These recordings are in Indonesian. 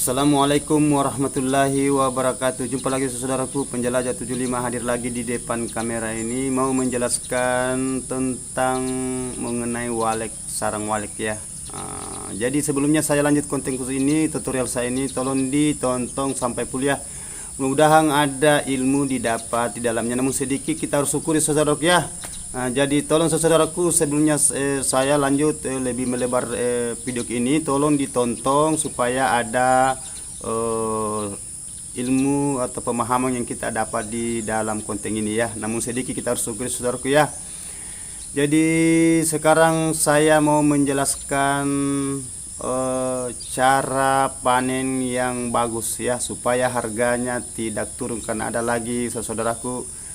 Assalamualaikum warahmatullahi wabarakatuh. Jumpa lagi saudaraku penjelajah 75 hadir lagi di depan kamera ini mau menjelaskan tentang mengenai walek, sarang walek ya. Jadi sebelumnya saya lanjut konten khusus ini, tutorial saya ini tolong ditonton sampai kuliah. Mudah-mudahan ada ilmu didapat di dalamnya. Namun sedikit kita harus syukuri saudaraku ya. Jadi tolong saudaraku sebelumnya saya lanjut lebih melebar video ini, tolong ditonton supaya ada ilmu atau pemahaman yang kita dapat di dalam konten ini ya. Namun sedikit kita harus syukuri saudaraku ya. Jadi sekarang saya mau menjelaskan cara panen yang bagus ya, supaya harganya tidak turun. Karena ada lagi saudaraku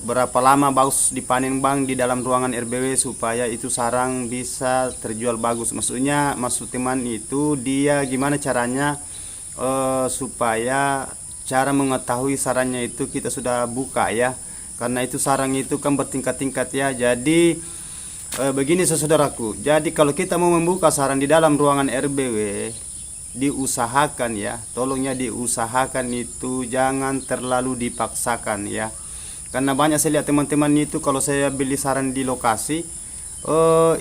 berapa lama bagus dipanen bang di dalam ruangan RBW supaya itu sarang bisa terjual bagus. Maksud teman itu dia gimana caranya supaya cara mengetahui sarangnya itu kita sudah buka ya, karena itu sarang itu kan bertingkat-tingkat ya. Jadi begini saudaraku, jadi kalau kita mau membuka sarang di dalam ruangan RBW, diusahakan ya, tolongnya diusahakan itu jangan terlalu dipaksakan ya. Karena banyak saya lihat teman-teman itu kalau saya beli sarang di lokasi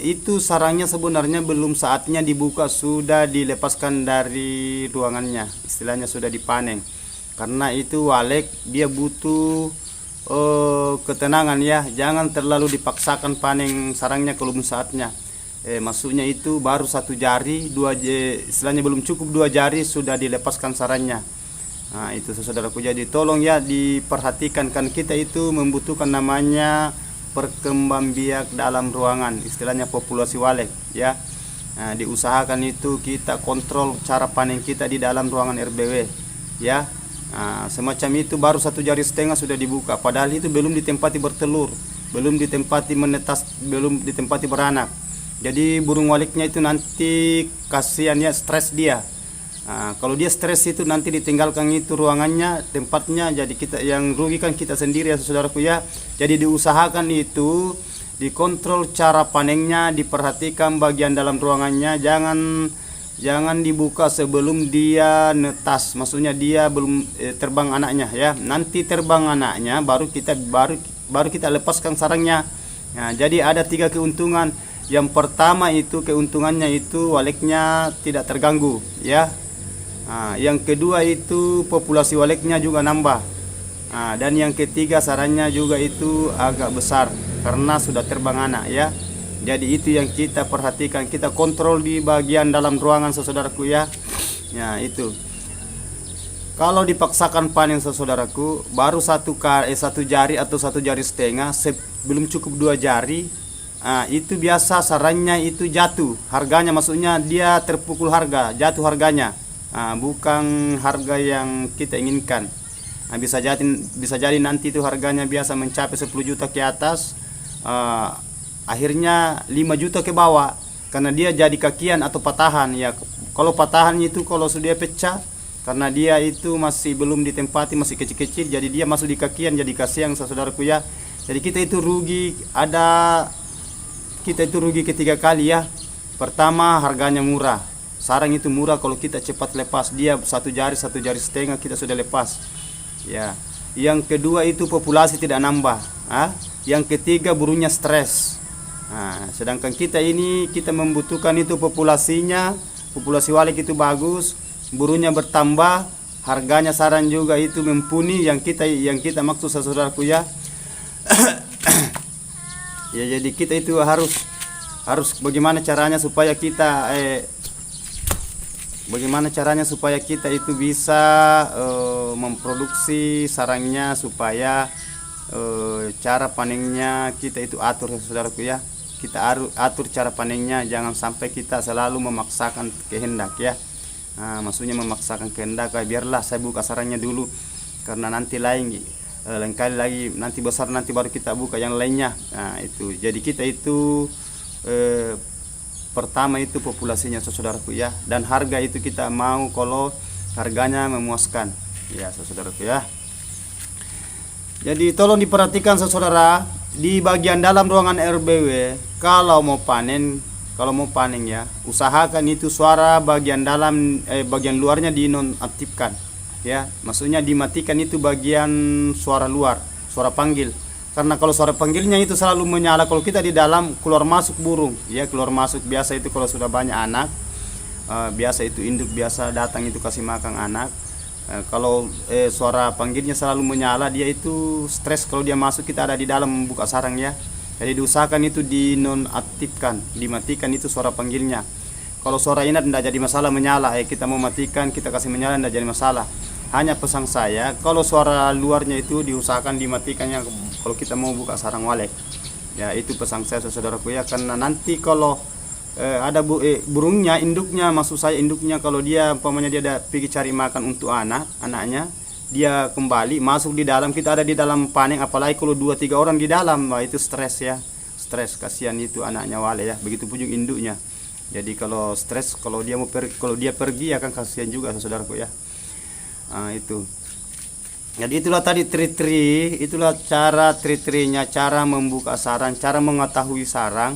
itu sarangnya sebenarnya belum saatnya dibuka, sudah dilepaskan dari ruangannya, istilahnya sudah dipanen. Karena itu walek dia butuh ketenangan ya, jangan terlalu dipaksakan panen sarangnya kalau belum saatnya. Maksudnya itu baru satu jari, istilahnya belum cukup 2 jari sudah dilepaskan sarangnya. Nah itu saudaraku, jadi tolong ya diperhatikan, kan kita itu membutuhkan namanya perkembangbiak dalam ruangan, istilahnya populasi walek ya. Nah, diusahakan itu kita kontrol cara panen kita di dalam ruangan RBW ya. Nah, semacam itu baru 1,5 jari sudah dibuka, padahal itu belum ditempati bertelur, belum ditempati menetas, belum ditempati beranak. Jadi burung waleknya itu nanti kasihan ya, stres dia. Kalau dia stres itu nanti ditinggalkan itu ruangannya, tempatnya, jadi kita yang rugi kan kita sendiri ya saudaraku ya. Jadi diusahakan itu dikontrol cara panennya, diperhatikan bagian dalam ruangannya, jangan dibuka sebelum dia netas, maksudnya dia belum terbang anaknya ya. Nanti terbang anaknya baru kita lepaskan sarangnya. Nah, jadi ada 3 keuntungan. Yang pertama itu keuntungannya itu waleknya tidak terganggu ya. Yang kedua itu populasi waleknya juga nambah. Dan yang ketiga sarangnya juga itu agak besar karena sudah terbang anak ya. Jadi itu yang kita perhatikan, kita kontrol di bagian dalam ruangan saudaraku ya. Ya itu. Kalau dipaksakan panen saudaraku baru satu jari atau 1,5 jari, belum cukup 2 jari. Itu biasa sarangnya itu jatuh harganya, maksudnya dia terpukul harga, jatuh harganya. Bukan harga yang kita inginkan. Bisa jadi nanti itu harganya biasa mencapai 10 juta ke atas, akhirnya 5 juta ke bawah karena dia jadi kakian atau patahan ya. Kalau patahan itu kalau sudah pecah, karena dia itu masih belum ditempati, masih kecil-kecil, jadi dia masuk di kakian, jadi kasihan saudaraku ya. Jadi kita itu rugi ketiga kali ya. Pertama, harganya murah. Sarang itu murah kalau kita cepat lepas, dia 1,5 jari kita sudah lepas ya. Yang kedua itu populasi tidak nambah. Yang ketiga burungnya stres. Sedangkan kita membutuhkan itu populasi walek itu bagus, burungnya bertambah, harganya sarang juga itu mumpuni, yang kita maksud saudaraku ya. Ya jadi kita itu harus bagaimana caranya supaya kita itu bisa memproduksi sarangnya, supaya cara panennya kita itu atur saudaraku ya. Kita atur cara panennya, jangan sampai kita selalu memaksakan kehendak ya. Maksudnya memaksakan kehendak, biarlah saya buka sarangnya dulu karena nanti lain kali lagi nanti besar, nanti baru kita buka yang lainnya. Itu jadi kita itu pertama itu populasinya saudaraku ya, dan harga itu kita mau kalau harganya memuaskan ya saudaraku ya. Jadi tolong diperhatikan saudara, di bagian dalam ruangan RBW kalau mau panen kalau mau panen ya, usahakan itu suara bagian dalam bagian luarnya dinonaktifkan ya, maksudnya dimatikan itu bagian suara luar, suara panggil. Karena kalau suara panggilnya itu selalu menyala, kalau kita di dalam keluar masuk burung ya, keluar masuk biasa itu kalau sudah banyak anak, biasa itu induk biasa datang itu kasih makan anak. Kalau suara panggilnya selalu menyala, dia itu stres kalau dia masuk, kita ada di dalam membuka sarang ya. Jadi diusahakan itu dinonaktifkan, dimatikan itu suara panggilnya. Kalau suara inat tidak jadi masalah menyala, kita mau matikan kita kasih menyala tidak jadi masalah. Hanya pesan saya, kalau suara luarnya itu diusahakan dimatikannya kalau kita mau buka sarang walek. Ya itu pesan saya saudaraku ya, karena nanti kalau ada burungnya, induknya, maksud saya induknya, kalau dia umpamanya dia ada pergi cari makan untuk anaknya, dia kembali masuk di dalam, kita ada di dalam panen, apalagi kalau 2-3 orang di dalam, wah itu stres ya, stres, kasihan itu anaknya wale ya, begitu pun induknya. Jadi kalau stres, kalau dia mau kalau dia pergi akan kasihan juga saudaraku ya. Itu. Jadi itulah tadi tri-tri, itulah cara tri-trinya, cara membuka sarang, cara mengetahui sarang,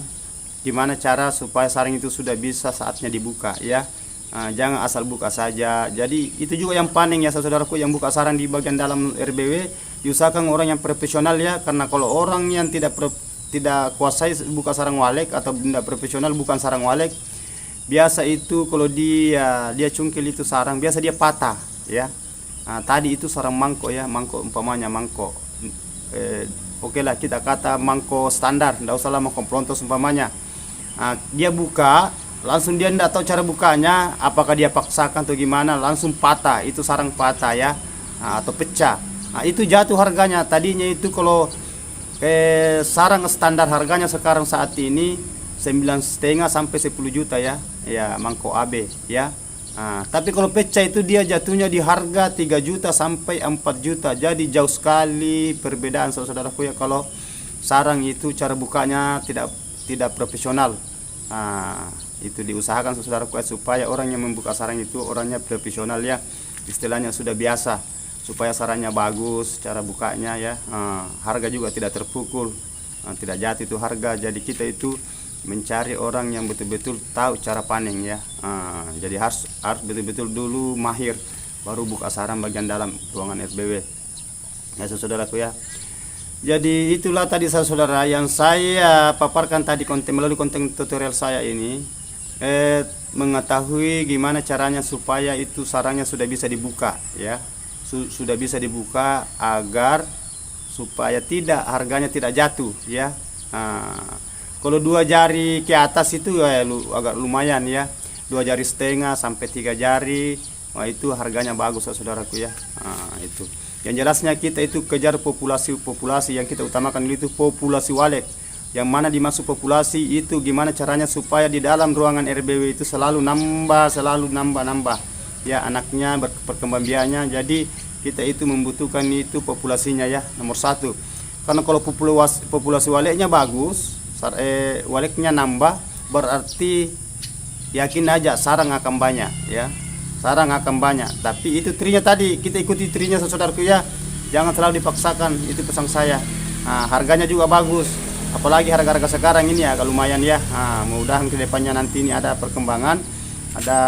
gimana cara supaya sarang itu sudah bisa saatnya dibuka ya. Jangan asal buka saja. Jadi itu juga yang panen ya saudaraku, yang buka sarang di bagian dalam RBW diusahakan orang yang profesional ya, karena kalau orang yang tidak kuasai buka sarang walek atau tidak profesional bukan sarang walek, biasa itu kalau dia cungkil itu sarang biasa dia patah ya. Tadi itu sarang mangkok ya, mangkok umpamanya mangkok oke lah kita kata mangkok standar, tidak usah lah mangkok pelontos umpamanya. Dia buka langsung, dia tidak tahu cara bukanya, apakah dia paksakan atau gimana, langsung patah, itu sarang patah ya, atau pecah. Itu jatuh harganya. Tadinya itu kalau sarang standar harganya sekarang saat ini 9,5 sampai 10 juta ya, ya mangkok AB ya. Tapi kalau pecah itu dia jatuhnya di harga 3 juta sampai 4 juta. Jadi jauh sekali perbedaan saudaraku ya, kalau sarang itu cara bukanya tidak profesional. Itu diusahakan saudaraku supaya orang yang membuka sarang itu orangnya profesional ya, istilahnya sudah biasa, supaya sarangnya bagus cara bukanya ya. Harga juga tidak terpukul, tidak jatuh itu harga. Jadi kita itu mencari orang yang betul-betul tahu cara panen ya. Jadi harus betul-betul dulu mahir, baru buka sarang bagian dalam ruangan RBW ya saudaraku ya. Jadi itulah tadi saudara yang saya paparkan tadi melalui konten tutorial saya ini, mengetahui gimana caranya supaya itu sarangnya sudah bisa dibuka ya, sudah bisa dibuka agar supaya harganya tidak jatuh ya. Kalau 2 jari ke atas itu ya agak lumayan ya, 2 jari setengah sampai 3 jari, wah itu harganya bagus saudaraku ya. Itu yang jelasnya kita itu kejar populasi yang kita utamakan itu populasi walek. Yang mana dimaksud populasi itu gimana caranya supaya di dalam ruangan RBW itu selalu nambah ya anaknya, perkembang-biaknya. Jadi kita itu membutuhkan itu populasinya ya, nomor 1. Karena kalau populasi waleknya bagus, waleknya nambah, berarti yakin aja sarang akan banyak ya, sarang akan banyak. Tapi itu trinya tadi, kita ikuti trinya saudaraku ya, jangan terlalu dipaksakan, itu pesan saya. Harganya juga bagus, apalagi harga-harga sekarang ini agak lumayan ya. Mudah-mudahan kedepannya nanti ini ada perkembangan, ada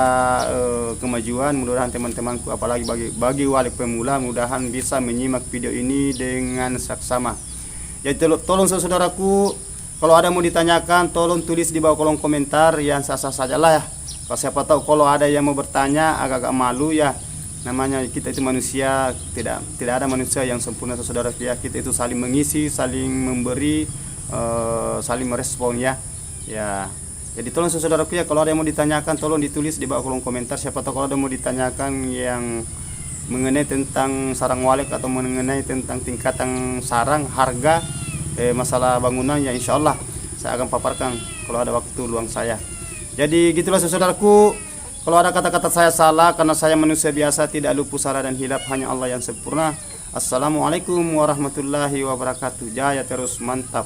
kemajuan. Mudah-mudahan teman-temanku, apalagi bagi walek pemula, mudah-mudahan bisa menyimak video ini dengan saksama. Jadi tolong saudaraku, kalau ada mau ditanyakan tolong tulis di bawah kolom komentar yang sah-sah saja lah ya. Kalau siapa tahu kalau ada yang mau bertanya agak-agak malu ya, namanya kita itu manusia, tidak ada manusia yang sempurna saudaraku ya. Kita itu saling mengisi, saling memberi, saling merespon ya. Jadi tolong saudaraku ya, kalau ada yang mau ditanyakan tolong ditulis di bawah kolom komentar. Siapa tahu kalau ada mau ditanyakan yang mengenai tentang sarang walek atau mengenai tentang tingkatan sarang, harga, masalah bangunan ya, insya Allah saya akan paparkan kalau ada waktu luang saya. Jadi gitulah saudaraku. Kalau ada kata-kata saya salah, karena saya manusia biasa, tidak luput salah dan hilaf, hanya Allah yang sempurna. Assalamualaikum warahmatullahi wabarakatuh. Jaya terus, mantap.